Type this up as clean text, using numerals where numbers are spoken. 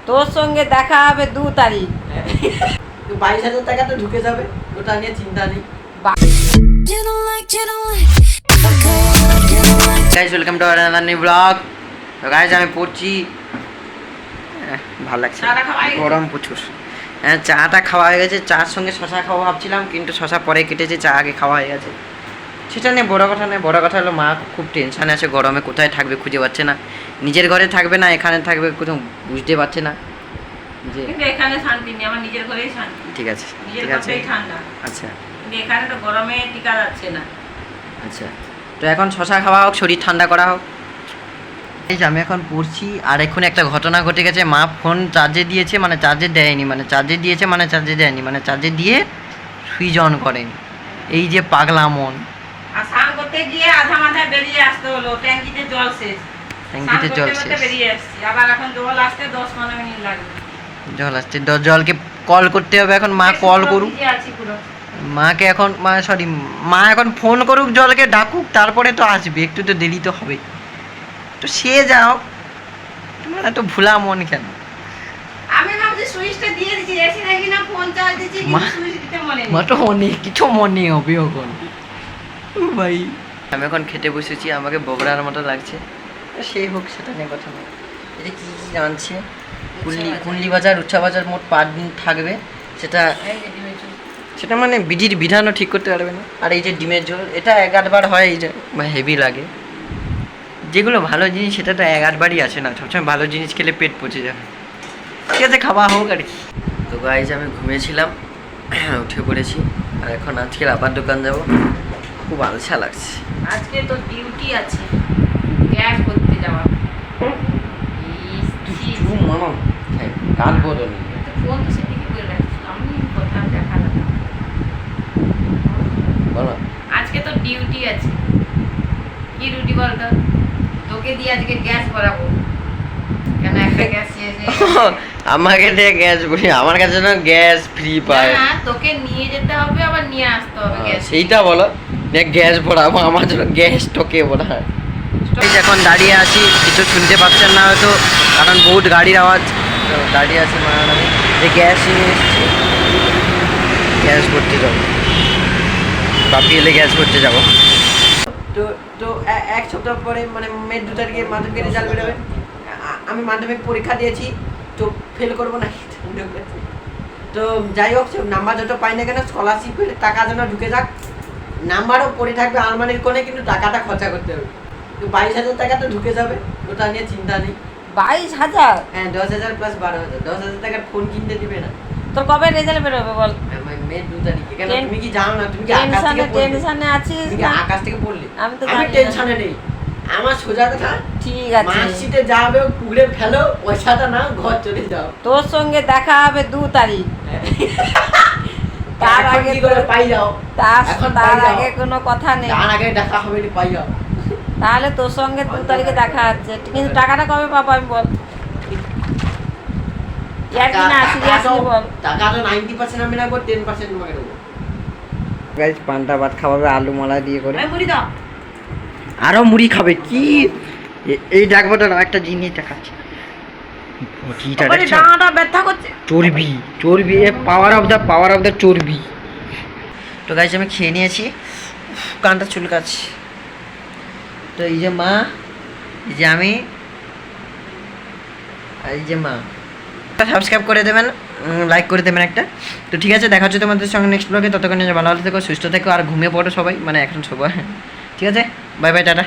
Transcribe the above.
তোর সঙ্গে দেখা হবে 2 তারিখ। 22,000 টাকা তো ঢুকে যাবে, ওটা নিয়ে চিন্তা নেই। Guys welcome to another new blog. তো গাইস আমি পড়ছি, ভালো লাগছে, গরম প্রচুর। হ্যাঁ চাটা খাওয়া হয়ে গেছে, চার সঙ্গে শশা খাওয়া ভাবছিলাম কিন্তু শশা পরে কেটেছে, চা আগে খাওয়া হয়ে গেছে। সেটা নিয়ে বড় কথা নয়, বড় কথা হলো মা খুব টেনশানে আছে, গরমে কোথায় থাকবে খুঁজে পাচ্ছে না, নিজের ঘরে থাকবে না এখানে থাকবে কোথাও বুঝতে পারছে না যে এখানে শান্তি নেই, আমার নিজের ঘরেই শান্তি। ঠিক আছে ঠিক আছে, ঠান্ডা। আচ্ছা কিন্তু এখানে তো গরমে টিকা যাচ্ছে না। আচ্ছা তো এখন শশা খাওয়া হোক, শরীর ঠান্ডা করা হোক। এই যে আমি এখন পড়ছি, আর এখন একটা ঘটনা ঘটে গেছে। মা ফোন চার্জে দিয়েছে, মানে চার্জে দেয়নি, মানে চার্জে দিয়েছে মানে চার্জে দেয়নি, মানে চার্জে দিয়ে সুইচ অন করেনি। এই যে পাগলা মন। আর স্নান করতে গিয়ে আধা মাথায় বেরিয়ে আসতে হলো, ট্যাঙ্কিতে জল শেষ। ট্যাঙ্কিতে জল শেষ, বেরিয়ে আসছি, আবার এখন জল আসতে 10-15 মিনিট লাগবে। জল আসছে, জলকে কল করতে হবে এখন। মা কল করুক, মাকে এখন মা এখন ফোন করুক, জলকে ডাকুক, তারপরে তো আসবে, একটু তো দেরি তো হবে। তো সে যাও, তোমার এত ভোলা মন কেন? আমি ভাবছি সুইচটা দিয়ে দিছি, এসে দেখি না ফোন চার্জ দিছি, কিন্তু সুইচ দিতে মনে নেই। মা তো অনেক কিছু মনে হবে এখন ভাই। আমি এখন খেতে বসেছি, আমাকে বগড়ার মতো লাগছে, সেই হোক, সেটা নিয়ে কথা নেই। এটা কি কি জানছে, কুনলি বাজার, উচ্ছা বাজার, মোট 5 দিন থাকবে। সেটা মানে বিধির বিধানও ঠিক করতে পারবে না। আর এই যে ডিমের ঝোল, এটা 1-8 হয়, এই যে হেভি লাগে। যেগুলো ভালো জিনিস সেটা তো 1-8 আসে না, সবসময় ভালো জিনিস খেলে পেট পচে যাবে। ঠিক আছে, খাওয়া হোক আর কি। তো গাইজ আমি ঘুমিয়েছিলাম, উঠে পড়েছি, আর এখন আজকের আবার দোকান যাব, খুব আলসা লাগছে। আজকে তো ডিউটি আছে, গ্যাস করতে যাওয়া। কাজ বলো নি, ফোন তো সেদিকে করে রাখছি, আমি কথা দেখা লাগা। বলো আজকে তো ডিউটি আছে। কি ডিউটি বলতো? তোকে দিয়ে আজকে গ্যাস ভরাবো। কেন একটা গ্যাস শেষ হয়ে গেছে। আমাকে দিয়ে গ্যাস বলি, আমার কাছে না গ্যাস ফ্রি পায় না, তোকে নিয়ে যেতে হবে, আবার নিয়ে আসতে হবে গ্যাস। সেইটা বলো, গ্যাস ভরাবো, আমার জন্য গ্যাস স্টকে ভরা হয়। এখন দাঁড়িয়ে আছি, কিছু শুনতে পাচ্ছেন না হয়তো, কারণ বহুত গাড়ির আওয়াজ। তো দাঁড়িয়ে আছি, মা আমি এই গ্যাস নিয়ে এসেছি, গ্যাস ভরতে যাবো, বাপি এলে গ্যাস ভরতে যাবো। তো তো 1 সপ্তাহ পরে মানে মে 2 তারিখে মাধ্যমিকের রেজাল্ট বেরোবে। আমি মাধ্যমিক পরীক্ষা দিয়েছি, তো ফেল করবো না। তো যাই হোক, নাম্বার যত পাই না কেন, স্কলারশিপের টাকা যেন ঢুকে যাক, নাম্বারও পড়ে থাকবে আলমারির কোণে, কিন্তু টাকাটা খরচা করতে হবে। তো 22,000 টাকা তো ঢুকে যাবে, ওটা নিয়ে চিন্তা নেই। 22,000? হ্যাঁ 10,000 প্লাস 12,000, 10,000 টাকার ফোন কিনতে দিবে না। তোর কবে রেজাল্ট বেরোবে বল? মে 2 তারিখে। কেন তুমি কি জানো না? তুমি কি আকাশ থেকে পড়লে? টেনশনে আছিস তুমি কি আকাশ থেকে পড়লে? আমি তো আমি টেনশনে নেই, আমার সোজা কথা। ঠিক আছে, মার্কশিটে যাবে পুড়ে ফেলো, পয়সাটা না, ঘর চলে যাও। তোর সঙ্গে দেখা হবে 2 তারিখ। তার আগে কি করে পাই যাও? তার আগে কোনো কথা নেই, তার আগে দেখা হবে না, পাই যাও। তাহলে তোর সঙ্গে 2 তারিখে দেখা হচ্ছে, কিন্তু টাকাটা কবে পাবো আমি বল? ইয়ার কি না, সিরিয়াসলি বল। টাকা তো 90% আমি রাখবো, 10% তোমাকে দেবো। গাইস পান্তা ভাত খাওয়াবে আলু মালা দিয়ে করে। মুড়ি দাও। আরো মুড়ি খাবে কি? এই দেখবো তো একটা জিনিস দেখাচ্ছে, ডাঁটা ব্যথা করছে। চর্বি, চর্বি, পাওয়ার অফ দ্য চর্বি। তো গাইস আমি খেয়ে নিয়েছি, কানটা চুলকাচ্ছে। তো এই যে মা, এই যে আমি, আর এই যে মা। সাবস্ক্রাইব করে দেবেন, লাইক করে দেবেন একটা। তো ঠিক আছে, দেখা হচ্ছে তোমাদের সঙ্গে নেক্সট ব্লগে। ততক্ষণে ভালো থেকো, সুস্থ থেকো, আর ঘুমিয়ে পড়ো সবাই, মানে এখন সবাই। ঠিক আছে, বাই বাই, টাটা।